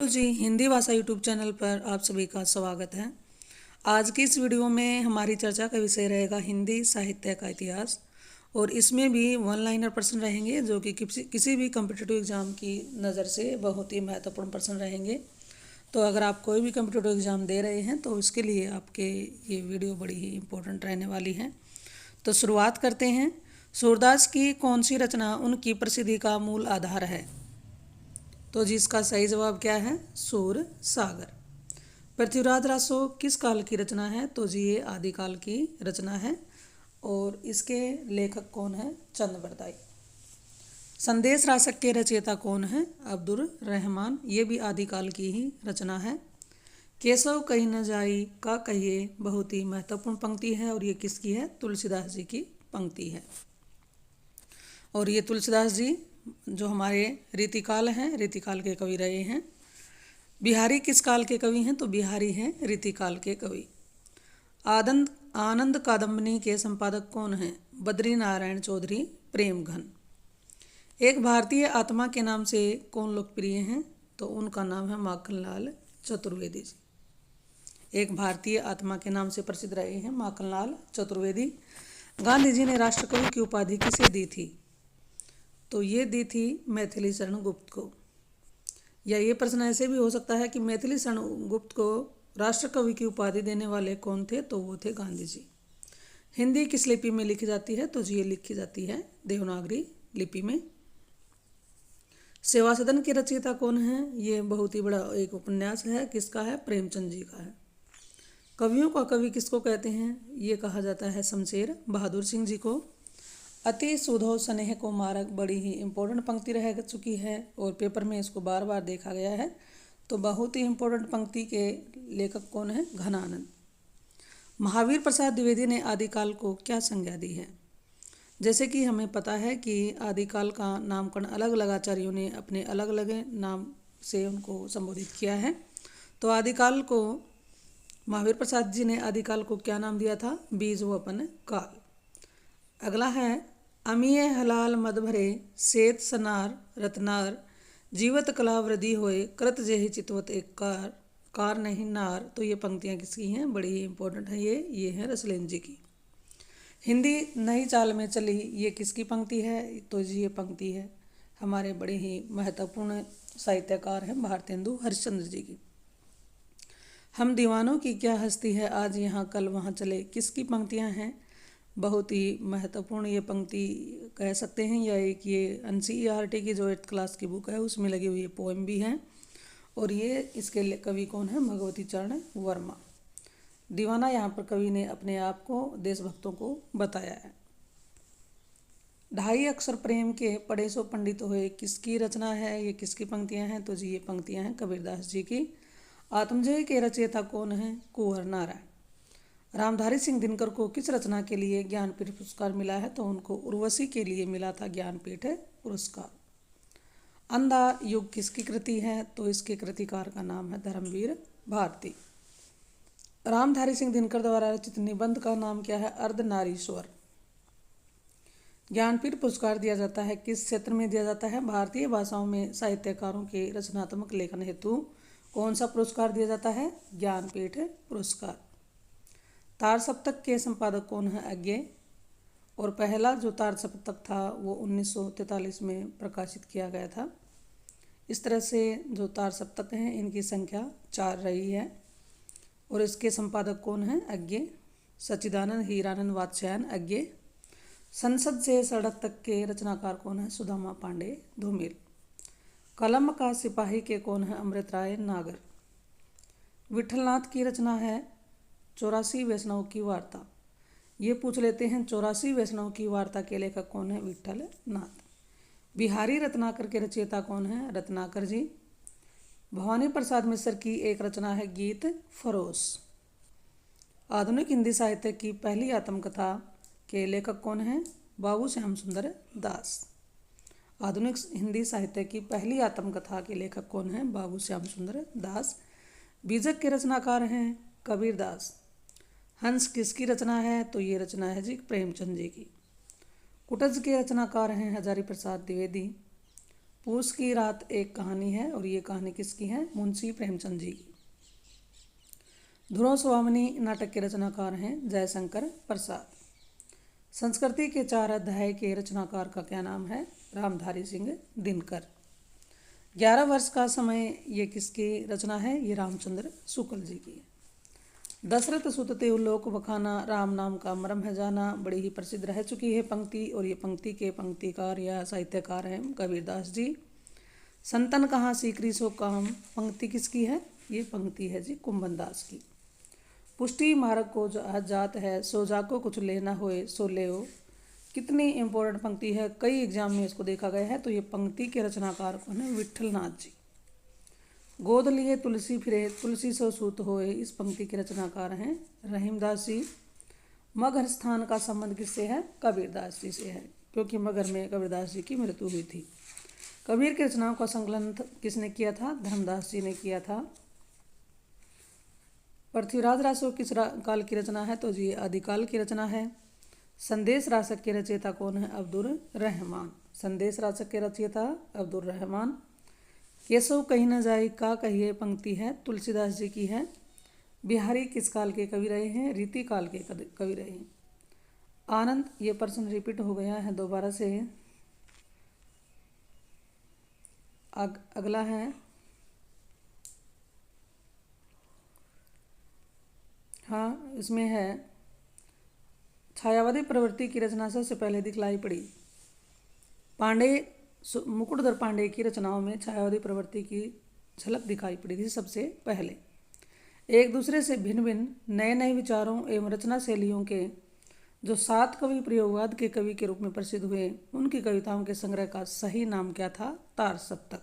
जी हिंदी भाषा YouTube channel पर आप सभी का स्वागत है। आज की इस वीडियो में हमारी चर्चा का विषय रहेगा हिंदी साहित्य का इतिहास। और इसमें भी वन लाइनर प्रश्न रहेंगे जो कि किसी भी कम्पिटिटिव एग्जाम की नज़र से बहुत ही महत्वपूर्ण प्रश्न रहेंगे। तो अगर आप कोई भी कम्पिटिटिव एग्जाम दे रहे हैं तो उसके लिए आपके ये वीडियो बड़ी ही इम्पोर्टेंट रहने वाली है। तो शुरुआत करते हैं। सूरदास की कौन सी रचना उनकी प्रसिद्धि का मूल आधार है? तो जिसका सही जवाब क्या है? सूर सागर। पृथ्वीराज रासो किस काल की रचना है? तो जी ये आदिकाल की रचना है। और इसके लेखक कौन है? चंद्रबरदाई। संदेश रासक के रचयिता कौन है? अब्दुल रहमान। ये भी आदिकाल की ही रचना है। केशव कहीं न जाई का कहिए बहुत ही महत्वपूर्ण पंक्ति है और ये किसकी है? तुलसीदास जी की पंक्ति है। और ये तुलसीदास जी जो हमारे रीतिकाल हैं, रीतिकाल के कवि रहे हैं। बिहारी किस काल के कवि हैं? तो बिहारी हैं रीतिकाल के कवि। आनंद कादम्बनी के संपादक कौन हैं? बद्री नारायण चौधरी प्रेमघन। एक भारतीय आत्मा के नाम से कौन लोकप्रिय हैं? तो उनका नाम है माखनलाल चतुर्वेदी जी। एक भारतीय आत्मा के नाम से प्रसिद्ध रहे हैं माखनलाल चतुर्वेदी। गांधी जी ने राष्ट्रकवि की उपाधि किसे दी थी? तो ये दी थी मैथिली शरण गुप्त को। या ये प्रश्न ऐसे भी हो सकता है कि मैथिली शरण गुप्त को राष्ट्रकवि की उपाधि देने वाले कौन थे? तो वो थे गांधी जी। हिंदी किस लिपि में लिखी जाती है? तो ये लिखी जाती है देवनागरी लिपि में। सेवा सदन के रचयिता कौन है? ये बहुत ही बड़ा एक उपन्यास है। किसका है? प्रेमचंद जी का है। कवियों का कवि किसको कहते हैं? ये कहा जाता है शमशेर बहादुर सिंह जी को। अति सुधो स्नेह को मारक बड़ी ही इम्पोर्टेंट पंक्ति रह चुकी है और पेपर में इसको बार बार देखा गया है। तो बहुत ही इम्पोर्टेंट पंक्ति के लेखक कौन है? घनानंद। महावीर प्रसाद द्विवेदी ने आदिकाल को क्या संज्ञा दी है? जैसे कि हमें पता है कि आदिकाल का नामकरण अलग अलग आचार्यों ने अपने अलग अलग नाम से उनको संबोधित किया है। तो आदिकाल को महावीर प्रसाद जी ने आदिकाल को क्या नाम दिया था? बीज वपन काल। अगला है अमीय हलाल मद भरे सेत सनार रत्नार जीवत कला वृद्धि होए कृत जेहि चितवत एक कार नहीं नार। तो ये पंक्तियाँ किसकी हैं? बड़ी ही इंपॉर्टेंट है ये है रसलेन जी की। हिंदी नई चाल में चली, ये किसकी पंक्ति है? तो ये पंक्ति है हमारे बड़े ही महत्वपूर्ण साहित्यकार हैं भारतेंदु हरिश्चंद्र जी की। हम दीवानों की क्या हस्ती है आज यहाँ कल वहाँ चले, किसकी पंक्तियाँ हैं? बहुत ही महत्वपूर्ण ये पंक्ति कह सकते हैं। या एक ये NCERT की जो 8th क्लास की बुक है उसमें लगी हुई ये पोएम भी है। और ये इसके कवि कौन है? भगवती चरण वर्मा। दीवाना यहाँ पर कवि ने अपने आप को देशभक्तों को बताया है। ढाई अक्षर प्रेम के पढ़े सो पंडित होए किसकी रचना है? ये किसकी पंक्तियाँ हैं? तो जी ये पंक्तियाँ हैं कबीरदास जी की। आत्मजय के रचयिता कौन है? कुंवर नारायण। रामधारी सिंह दिनकर को किस रचना के लिए ज्ञानपीठ पुरस्कार मिला है? तो उनको उर्वशी के लिए मिला था ज्ञानपीठ पुरस्कार। अंधा युग किसकी कृति है? तो इसके कृतिकार का नाम है धर्मवीर भारती। रामधारी सिंह दिनकर द्वारा रचित निबंध का नाम क्या है? अर्धनारीश्वर। ज्ञानपीठ पुरस्कार दिया जाता है किस क्षेत्र में दिया जाता है? भारतीय भाषाओं में साहित्यकारों के रचनात्मक लेखन हेतु कौन सा पुरस्कार दिया जाता है? ज्ञानपीठ पुरस्कार। तार सप्तक के संपादक कौन है? अज्ञे। और पहला जो तार सप्तक था वो 1943 में प्रकाशित किया गया था। इस तरह से जो तार सप्तक हैं इनकी संख्या 4 रही है। और इसके संपादक कौन है? अज्ञे। सच्चिदानंद हीरानंद वात्स्यायन अज्ञे। संसद से सड़क तक के रचनाकार कौन है? सुदामा पांडे धूमिल। कलम का सिपाही के कौन है? अमृत राय नागर। विठलनाथ की रचना है 84 वैष्णव की वार्ता। ये पूछ लेते हैं 84 वैष्णव की वार्ता के लेखक कौन है? विठल नाथ। बिहारी रत्नाकर के रचयिता कौन है? रत्नाकर जी। भवानी प्रसाद मिश्र की एक रचना है गीत फरोश। आधुनिक हिंदी साहित्य की पहली आत्मकथा के लेखक कौन है? बाबू श्याम सुंदर दास। आधुनिक हिंदी साहित्य की पहली आत्मकथा के लेखक कौन है? बाबू श्याम सुंदर दास। बीजक के रचनाकार हैं कबीरदास। हंस किसकी रचना है? तो ये रचना है जी प्रेमचंद जी की। कुटज के रचनाकार हैं हजारी प्रसाद द्विवेदी। पूस की रात एक कहानी है और ये कहानी किसकी है? मुंशी प्रेमचंद जी की। ध्रुव स्वामिनी नाटक के रचनाकार हैं जयशंकर प्रसाद। संस्कृति के 4 अध्याय के रचनाकार का क्या नाम है? रामधारी सिंह दिनकर। 11 वर्ष का समय ये किसकी रचना है? ये रामचंद्र शुक्ल जी की है। दशरथ सुत तेउ लोक बखाना, राम नाम का मरम है जाना, बड़ी ही प्रसिद्ध रह चुकी है पंक्ति। और ये पंक्ति के पंक्तिकार या साहित्यकार हैं कबीरदास जी। संतन कहाँ सीकरी सो काम, पंक्ति किसकी है? ये पंक्ति है जी कुंभन दास की। पुष्टि मार्ग को जात है, सो जाको कुछ लेना होए सो लेओ। कितनी इम्पोर्टेंट पंक्ति है, कई एग्जाम में इसको देखा गया है। तो ये पंक्ति के रचनाकार कौन है? विट्ठल नाथ जी। गोद लिए तुलसी फिरे, तुलसी सो सूत होए, इस पंक्ति के रचनाकार हैं रहीमदास जी। मगहर स्थान का संबंध किससे है? कबीरदास जी से है, क्योंकि मगहर में कबीरदास जी की मृत्यु हुई थी। कबीर की रचनाओं का संकलन किसने किया था? धर्मदास जी ने किया था। पृथ्वीराज रासो किस काल की रचना है? तो जी आदिकाल की रचना है। संदेश रासक के रचयिता कौन है? अब्दुल रहमान। संदेश रासक के रचयिता अब्दुल रहमान। केशव कहीं न जाए का कहिए, पंक्ति है तुलसीदास जी की है। बिहारी किस काल के कवि रहे हैं? रीति काल के कवि रहे हैं। आनंद, ये प्रश्न रिपीट हो गया है दोबारा से। अगला है, हाँ इसमें है, छायावादी प्रवृत्ति की रचना सबसे पहले दिखलाई पड़ी। पांडे, मुकुटधर पांडे की रचनाओं में छायावादी प्रवृत्ति की झलक दिखाई पड़ी थी सबसे पहले। एक दूसरे से भिन्न भिन्न नए नए विचारों एवं रचना शैलियों के जो 7 कवि प्रयोगवाद के कवि के रूप में प्रसिद्ध हुए, उनकी कविताओं के संग्रह का सही नाम क्या था? तार सप्तक।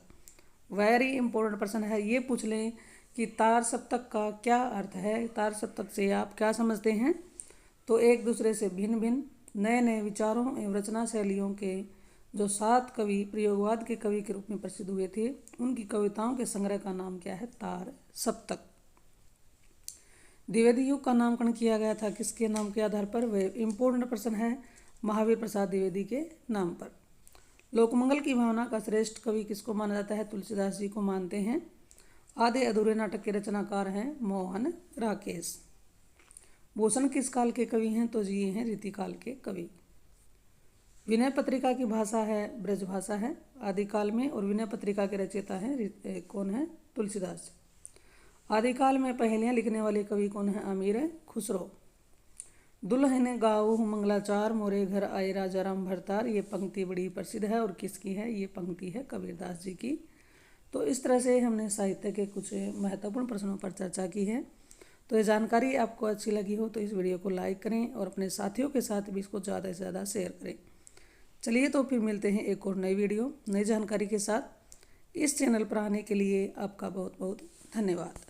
वेरी इंपॉर्टेंट प्रश्न है, ये पूछ लें कि तार सप्तक का क्या अर्थ है, तार सप्तक से आप क्या समझते हैं? तो एक दूसरे से भिन्न भिन्न नए नए विचारों एवं रचना शैलियों के जो 7 कवि प्रयोगवाद के कवि के रूप में प्रसिद्ध हुए थे, उनकी कविताओं के संग्रह का नाम क्या है? तार सप्तक। द्विवेदी युग का नामकरण किया गया था किसके नाम के आधार पर? वह इंपॉर्टेंट प्रश्न है, महावीर प्रसाद द्विवेदी के नाम पर। लोकमंगल की भावना का श्रेष्ठ कवि किसको माना जाता है? तुलसीदास जी को मानते हैं। आधे अधूरे नाटक के रचनाकार हैं मोहन राकेश। भूषण किस काल के कवि हैं? तो जी ये हैं रीतिकाल के कवि। विनय पत्रिका की भाषा है ब्रज भाषा है आदिकाल में, और विनय पत्रिका के रचयिता हैं कौन है? तुलसीदास। आदिकाल में पहेलियां लिखने वाले कवि कौन है? अमीर खुसरो। दुल्हन गाओ मंगलाचार, मोरे घर आए राजा राम भरतार, ये पंक्ति बड़ी प्रसिद्ध है और किसकी है? ये पंक्ति है कबीरदास जी की। तो इस तरह से हमने साहित्य के कुछ महत्वपूर्ण प्रश्नों पर चर्चा की है। तो ये जानकारी आपको अच्छी लगी हो तो इस वीडियो को लाइक करें और अपने साथियों के साथ भी इसको ज़्यादा से ज़्यादा शेयर करें। चलिए तो फिर मिलते हैं एक और नई वीडियो नई जानकारी के साथ। इस चैनल पर आने के लिए आपका बहुत बहुत धन्यवाद।